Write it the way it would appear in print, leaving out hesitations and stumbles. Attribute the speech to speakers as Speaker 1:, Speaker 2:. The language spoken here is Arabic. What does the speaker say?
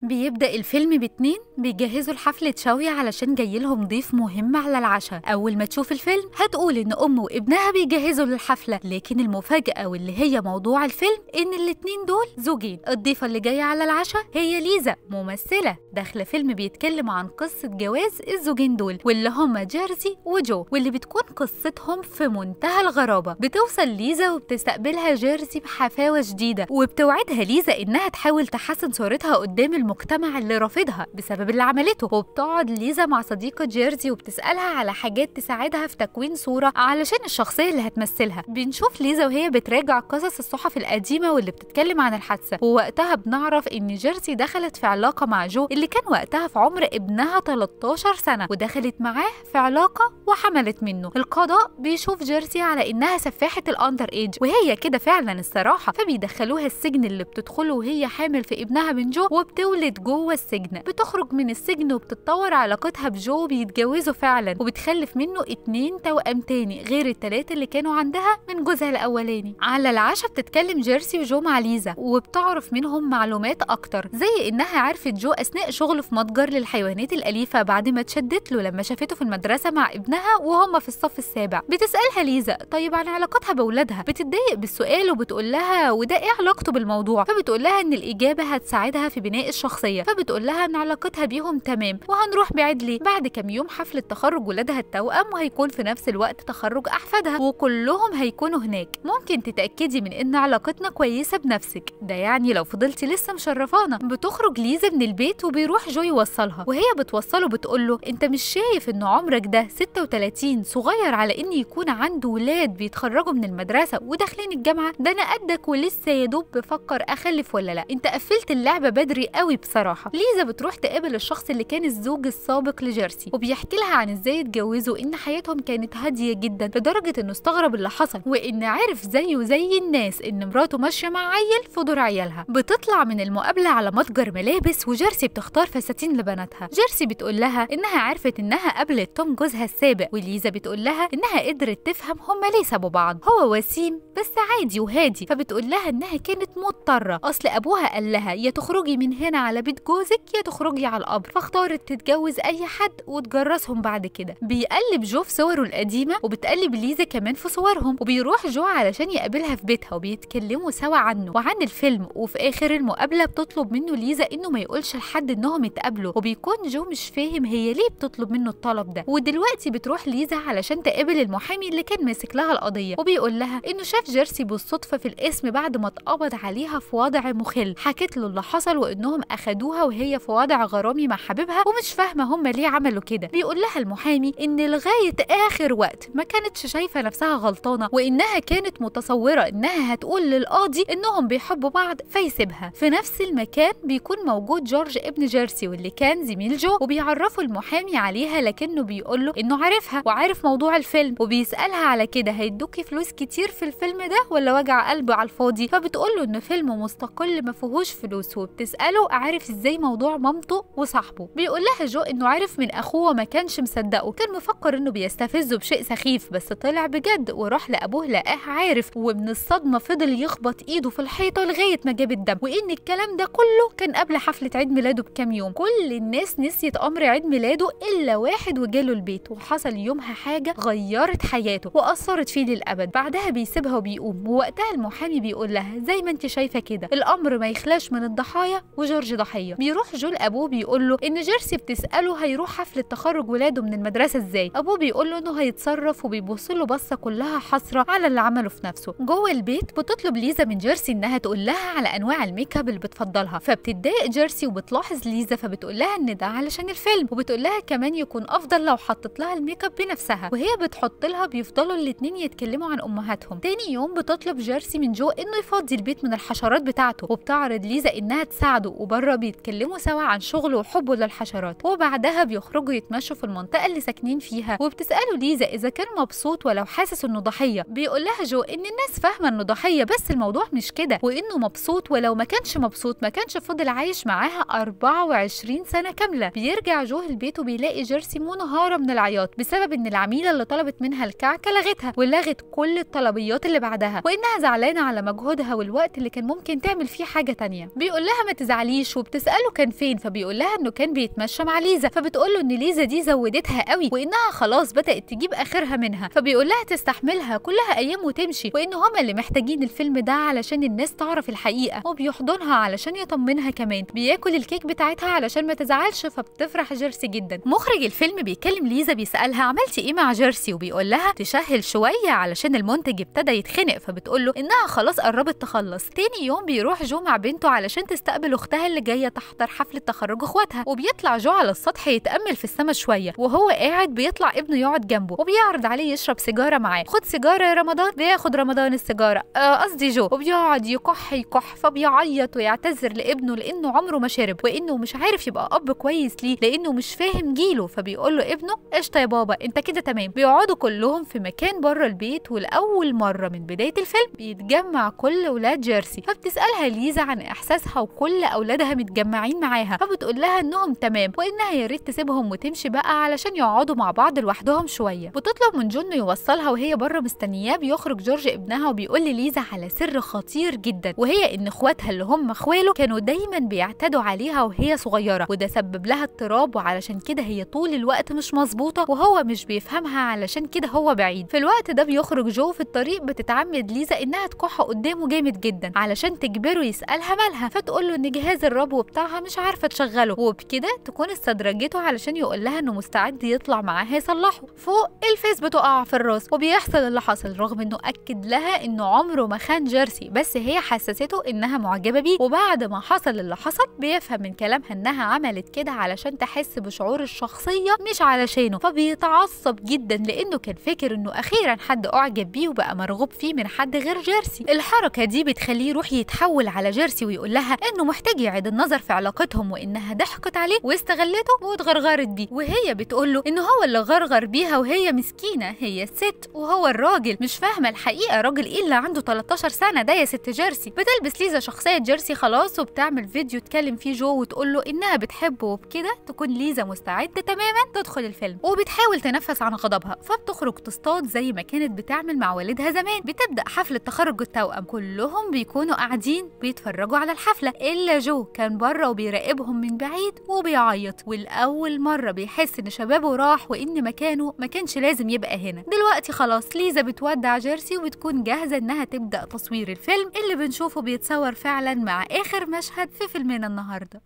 Speaker 1: بيبدأ الفيلم باتنين بيجهزوا لحفلة شوي علشان جايلهم ضيف مهم على العشاء. أول ما تشوف الفيلم هتقول إن أم وابنها بيجهزوا للحفلة، لكن المفاجأة واللي هي موضوع الفيلم إن الاتنين دول زوجين. الضيفة اللي جاية على العشاء هي ليزا، ممثلة داخلة فيلم بيتكلم عن قصة جواز الزوجين دول واللي هما جيرسي وجو، واللي بتكون قصتهم في منتهى الغرابة. بتوصل ليزا وبتستقبلها جيرسي بحفاوة شديدة، وبتوعدها ليزا إنها تحاول تحسن صورتها قدام المجتمع اللي رافضها بسبب اللي عملته. وبتقعد ليزا مع صديقة جيرسي وبتسألها على حاجات تساعدها في تكوين صورة علشان الشخصية اللي هتمثلها. بنشوف ليزا وهي بتراجع قصص الصحف القديمة واللي بتتكلم عن الحادثة، ووقتها بنعرف إن جيرسي دخلت في علاقة مع جو اللي كان وقتها في عمر ابنها 13 سنة، ودخلت معاه في علاقة وحملت منه. القضاء بيشوف جيرسي على إنها سفاحة الأندر إيج، وهي كده فعلا الصراحة، فبيدخلوها السجن اللي بتدخله وهي حامل في ابنها من جو، وبتولد جوه السجن. بتخرج من السجن وبتتطور علاقتها بجو، بيتجوزوا فعلا وبتخلف منه 2 توأم تاني غير ال3 اللي كانوا عندها من جوزها الأولاني. على العشاء بتتكلم جيرسي وجو مع ليزا، وبتعرف منهم معلومات أكتر، زي إنها عرفت جو أثناء شغله في متجر للحيوانات الأليفة بعد ما اتشدت له لما شافته في المدرسة مع ابنها وهم في الصف السابع. بتسألها ليزا طيب عن علاقتها بأولادها، بتتضايق بالسؤال وبتقول لها وده إيه علاقته بالموضوع، فبتقول لها إن الإجابة هتساعدها في بناء الشخصية. فبتقول لها إن علاقتها بيهم تمام وهنروح بعيد ليه بعد كام يوم حفلة تخرج ولادها التوأم، وهيكون في نفس الوقت تخرج أحفادها وكلهم هيكونوا هناك. ممكن تتأكدي من إن علاقتنا كويسة بنفسك، ده يعني لو فضلتي لسه مشرفانا. بتخرج ليزا من البيت وبيروح جو يوصلها، وهي بتوصله بتقول له أنت مش شايف إن عمرك ده 36 صغير على إن يكون عنده ولاد بيتخرجوا من المدرسة وداخلين الجامعة؟ ده أنا قدك ولسه يا دوب بفكر أخلف ولا لا، أنت قفلت اللعبة بدري قوي بصراحة. ليزا بتروح تقابل الشخص اللي كان الزوج السابق لجيرسي، وبيحكي لها عن ازاي اتجوزوا، ان حياتهم كانت هاديه جدا لدرجه انه استغرب اللي حصل، وان عرف زيه زي الناس ان مراته ماشيه مع عيل في دور عيالها. بتطلع من المقابله على متجر ملابس وجيرسي بتختار فساتين لبناتها. جيرسي بتقول لها انها عرفت انها قابلت توم جوزها السابق، وليزا بتقول لها انها قدرت تفهم هما ليه سابوا بعض، هو وسيم بس عادي وهادي. فبتقول لها انها كانت مضطره، اصل ابوها قال لها يا تخرجي من هنا على بيت جوزك يا تخرجي على القبر، فاختارت تتجوز اي حد وتجرسهم بعد كده. بيقلب جو في صوره القديمه وبتقلب ليزا كمان في صورهم، وبيروح جو علشان يقابلها في بيتها وبيتكلموا سوا عنه وعن الفيلم. وفي اخر المقابله بتطلب منه ليزا انه ما يقولش لحد انهم اتقابلوا، وبيكون جو مش فاهم هي ليه بتطلب منه الطلب ده. ودلوقتي بتروح ليزا علشان تقابل المحامي اللي كان ماسك لها القضيه، وبيقول لها انه شاف جيرسي بالصدفه في القسم بعد ما اتقبض عليها في وضع مخل. حكت له اللي حصل وانهم اخدوها وهي في وضع غرامي مع حبيبها ومش فاهمه هم ليه عملوا كده. بيقول لها المحامي ان لغايه اخر وقت ما كانتش شايفه نفسها غلطانه، وانها كانت متصوره انها هتقول للقاضي انهم بيحبوا بعض فيسيبها. في نفس المكان بيكون موجود جورج ابن جيرسي واللي كان زميل جو، وبيعرفوا المحامي عليها لكنه بيقول له انه عارفها وعارف موضوع الفيلم، وبيسالها على كده هيدوكي فلوس كتير في الفيلم ده ولا وجع قلبه على الفاضي. فبتقول له انه فيلم مستقل ما فيهوش فلوس، وبتساله عارف ازاي موضوع مامته وصاحبه. بيقول لها جو انه عارف من اخوه وما كانش مصدقه، كان مفكر انه بيستفزه بشيء سخيف بس طلع بجد، وراح لابوه لقاه عارف، ومن الصدمه فضل يخبط ايده في الحيطه لغايه ما جاب الدم، وان الكلام ده كله كان قبل حفله عيد ميلاده بكام يوم. كل الناس نسيت امر عيد ميلاده الا واحد وجاله البيت، وحصل يومها حاجه غيرت حياته واثرت فيه للابد. بعدها بيسيبها وبيقوم، ووقتها المحامي بيقول لها زي ما انت شايفه كده الامر ما يخلاش من الضحايا وجورج ضحيه. بيروح جو لابوه بيقول له ان جيرسي بتساله هيروح حفله تخرج ولاده من المدرسه ازاي. ابوه بيقول له انه هيتصرف، وبيبص له بصه كلها حسره على اللي عمله في نفسه. جوه البيت بتطلب ليزا من جيرسي انها تقول لها على انواع الميك اب اللي بتفضلها، فبتتضايق جيرسي وبتلاحظ ليزا، فبتقول لها ان ده علشان الفيلم، وبتقول لها كمان يكون افضل لو حطت لها الميك اب بنفسها، وهي بتحط لها. بيفضلوا الاتنين يتكلموا عن امهاتهم. تاني يوم بتطلب جيرسي من جو انه يفضي البيت من الحشرات بتاعته، وبتعرض ليزا انها تساعده، وبره بيتكلموا سوا عن شغله وحبه للحشرات. وبعدها بيخرجوا يتمشوا في المنطقه اللي ساكنين فيها، وبتساله ليزا اذا كان مبسوط ولو حاسس انه ضحيه. بيقول لها جو ان الناس فاهمه انه ضحيه بس الموضوع مش كده، وانه مبسوط، ولو ما كانش مبسوط ما كانش فضل عايش معاها 24 سنه كامله. بيرجع جو البيت وبيلاقي جيرسي منهاره من العياط بسبب ان العميله اللي طلبت منها الكعكه لغتها، ولغت كل الطلبيات اللي بعدها، وانها زعلانه على مجهودها والوقت اللي كان ممكن تعمل فيه حاجه تانية. بيقول لها ما تزعليش بتردش وبتساله كان فين، فبيقول لها انه كان بيتمشى مع ليزا، فبتقول له ان ليزا دي زودتها قوي وانها خلاص بدات تجيب اخرها منها، فبيقول لها تستحملها كلها ايام وتمشي، وان هما اللي محتاجين الفيلم ده علشان الناس تعرف الحقيقه، وبيحضنها علشان يطمنها كمان، بياكل الكيك بتاعتها علشان ما تزعلش، فبتفرح جيرسي جدا. مخرج الفيلم بيكلم ليزا بيسالها عملتي ايه مع جيرسي، وبيقول لها تشهل شويه علشان المنتج ابتدى يتخنق، فبتقول له انها خلاص قربت تخلص. تاني يوم بيروح جو مع بنته علشان تستقبل اختها اللي جايه تحضر حفله تخرج اخواتها، وبيطلع جو على السطح يتامل في السما شويه، وهو قاعد بيطلع ابنه يقعد جنبه وبيعرض عليه يشرب سيجاره معاه. خد سيجاره يا رمضان، بياخد رمضان السيجاره قصدي جو، وبيقعد يكح، فبيعيط ويعتذر لابنه لانه عمره ما شرب، وانه مش عارف يبقى اب كويس ليه لانه مش فاهم جيله، فبيقول له ابنه قشطه يا بابا انت كده تمام. بيقعدوا كلهم في مكان بره البيت، ولاول مره من بدايه الفيلم بيتجمع كل اولاد جيرسي، فبتسالها ليزا عن احساسها وكل اولادها متجمعين معاها، فبتقول لها انهم تمام وانها يا ريت تسيبهم وتمشي بقى علشان يقعدوا مع بعض لوحدهم شويه. بتطلب من جون يوصلها وهي بره مستنياه. بيخرج جورج ابنها وبيقول لليزا على سر خطير جدا، وهي ان اخواتها اللي هم اخواله كانوا دايما بيعتدوا عليها وهي صغيره، وده سبب لها اضطراب، وعلشان كده هي طول الوقت مش مظبوطه وهو مش بيفهمها، علشان كده هو بعيد. في الوقت ده بيخرج جو في الطريق، بتتعمد ليزا انها تكح قدامه جامد جدا علشان تجبره يسالها مالها، فتقول له ان جهاز الربو بتاعها مش عارفه تشغله، وبكده تكون استدرجته علشان يقول لها انه مستعد يطلع معاها يصلحه. فوق الفيس بتقع في الراس وبيحصل اللي حصل، رغم انه اكد لها انه عمره ما خان جيرسي، بس هي حسسته انها معجبه بيه، وبعد ما حصل اللي حصل بيفهم من كلامها انها عملت كده علشان تحس بشعور الشخصيه مش علشانه، فبيتعصب جدا لانه كان فاكر انه اخيرا حد اعجب بيه وبقى مرغوب فيه من حد غير جيرسي. الحركه دي بتخليه يروح يتحول على جيرسي ويقول لها انه محتاج يعيد النظر في علاقتهم، وانها ضحكت عليه واستغلته واتغرغرت بيه، وهي بتقول له انه هو اللي غرغر بيها وهي مسكينه، هي الست وهو الراجل، مش فاهمه الحقيقه راجل ايه اللي عنده 13 سنه ده يا ست جيرسي. بتلبس ليزا شخصيه جيرسي خلاص وبتعمل فيديو تكلم فيه جو وتقول له انها بتحبه، وبكده تكون ليزا مستعده تماما تدخل الفيلم، وبتحاول تنفس عن غضبها، فبتخرج تصطاد زي ما كانت بتعمل مع والدها زمان. بتبدا حفله تخرج التوأم، كلهم بيكونوا قاعدين بيتفرجوا على الحفله الا جو كان بره وبيراقبهم من بعيد وبيعيط، والاول مره بيحس ان شبابه راح وان مكانه ما كانش لازم يبقى هنا. دلوقتي خلاص ليزا بتودع جيرسي وبتكون جاهزه انها تبدا تصوير الفيلم اللي بنشوفه بيتصور فعلا مع اخر مشهد في فيلمنا النهارده.